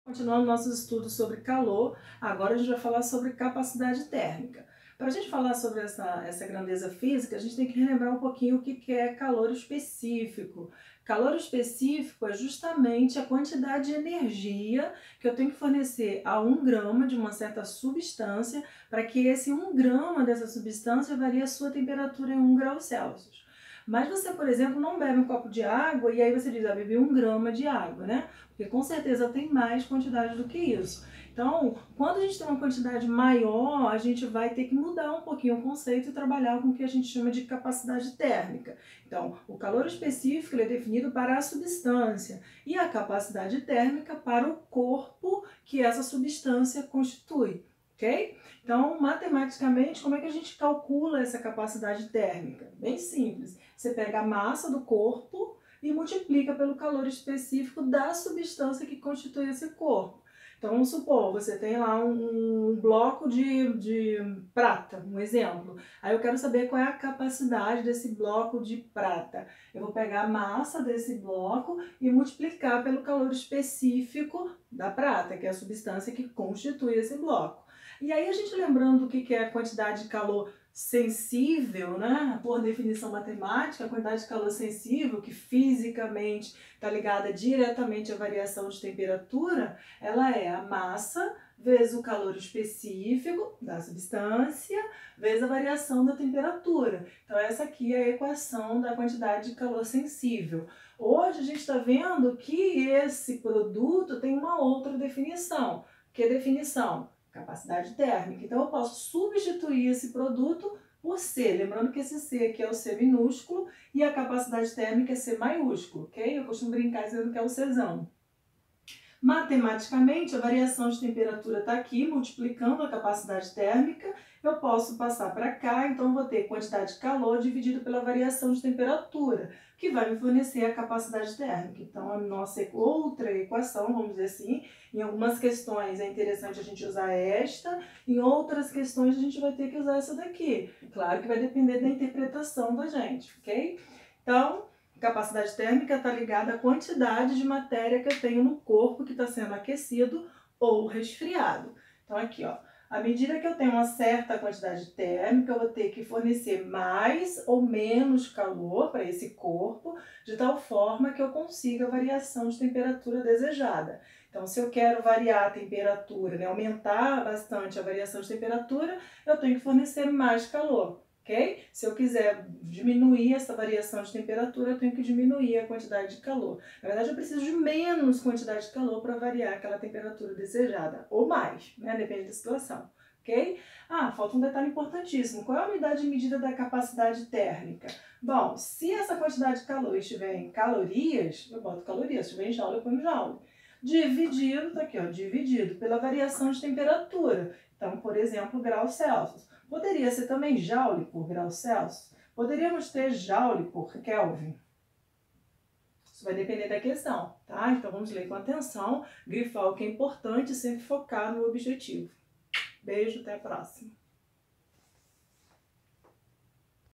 Continuando nossos estudos sobre calor, agora a gente vai falar sobre capacidade térmica. Para a gente falar sobre essa grandeza física, a gente tem que relembrar um pouquinho o que é calor específico. Calor específico é justamente a quantidade de energia que eu tenho que fornecer a 1 grama de uma certa substância para que esse 1 grama dessa substância varie a sua temperatura em 1 grau Celsius. Mas você, por exemplo, não bebe um copo de água e aí você diz, bebi 1 grama de água, né? Porque com certeza tem mais quantidade do que isso. Então, quando a gente tem uma quantidade maior, a gente vai ter que mudar um pouquinho o conceito e trabalhar com o que a gente chama de capacidade térmica. Então, o calor específico ele é definido para a substância e a capacidade térmica para o corpo que essa substância constitui. Ok? Então, matematicamente, como é que a gente calcula essa capacidade térmica? Bem simples. Você pega a massa do corpo e multiplica pelo calor específico da substância que constitui esse corpo. Então, vamos supor, você tem lá um bloco de prata, um exemplo. Aí eu quero saber qual é a capacidade desse bloco de prata. Eu vou pegar a massa desse bloco e multiplicar pelo calor específico da prata, que é a substância que constitui esse bloco. E aí a gente lembrando o que é a quantidade de calor sensível, né? Por definição matemática, a quantidade de calor sensível, que fisicamente está ligada diretamente à variação de temperatura, ela é a massa vezes o calor específico da substância vezes a variação da temperatura. Então essa aqui é a equação da quantidade de calor sensível. Hoje a gente está vendo que esse produto tem uma outra definição. Que definição? Capacidade térmica. Então eu posso substituir esse produto por C, lembrando que esse C aqui é o C minúsculo e a capacidade térmica é C maiúsculo, ok? Eu costumo brincar dizendo que é o Czão. Matematicamente, a variação de temperatura está aqui, multiplicando a capacidade térmica, eu posso passar para cá, então vou ter quantidade de calor dividido pela variação de temperatura, que vai me fornecer a capacidade térmica. Então, a nossa outra equação, vamos dizer assim, em algumas questões é interessante a gente usar esta, em outras questões a gente vai ter que usar essa daqui. Claro que vai depender da interpretação da gente, ok? Então, capacidade térmica está ligada à quantidade de matéria que eu tenho no corpo que está sendo aquecido ou resfriado. Então aqui, ó, à medida que eu tenho uma certa quantidade térmica, eu vou ter que fornecer mais ou menos calor para esse corpo, de tal forma que eu consiga a variação de temperatura desejada. Então, se eu quero variar a temperatura, né, aumentar bastante a variação de temperatura, eu tenho que fornecer mais calor. Ok? Se eu quiser diminuir essa variação de temperatura, eu tenho que diminuir a quantidade de calor. Na verdade, eu preciso de menos quantidade de calor para variar aquela temperatura desejada, ou mais, né? Depende da situação. Ok? Falta um detalhe importantíssimo. Qual é a unidade de medida da capacidade térmica? Bom, se essa quantidade de calor estiver em calorias, eu boto calorias. Se estiver em joule, eu ponho joule. Dividido, tá aqui, ó, dividido pela variação de temperatura. Então, por exemplo, graus Celsius. Poderia ser também joule por grau Celsius? Poderíamos ter joule por Kelvin? Isso vai depender da questão, tá? Então vamos ler com atenção, grifar o que é importante e sempre focar no objetivo. Beijo, até a próxima.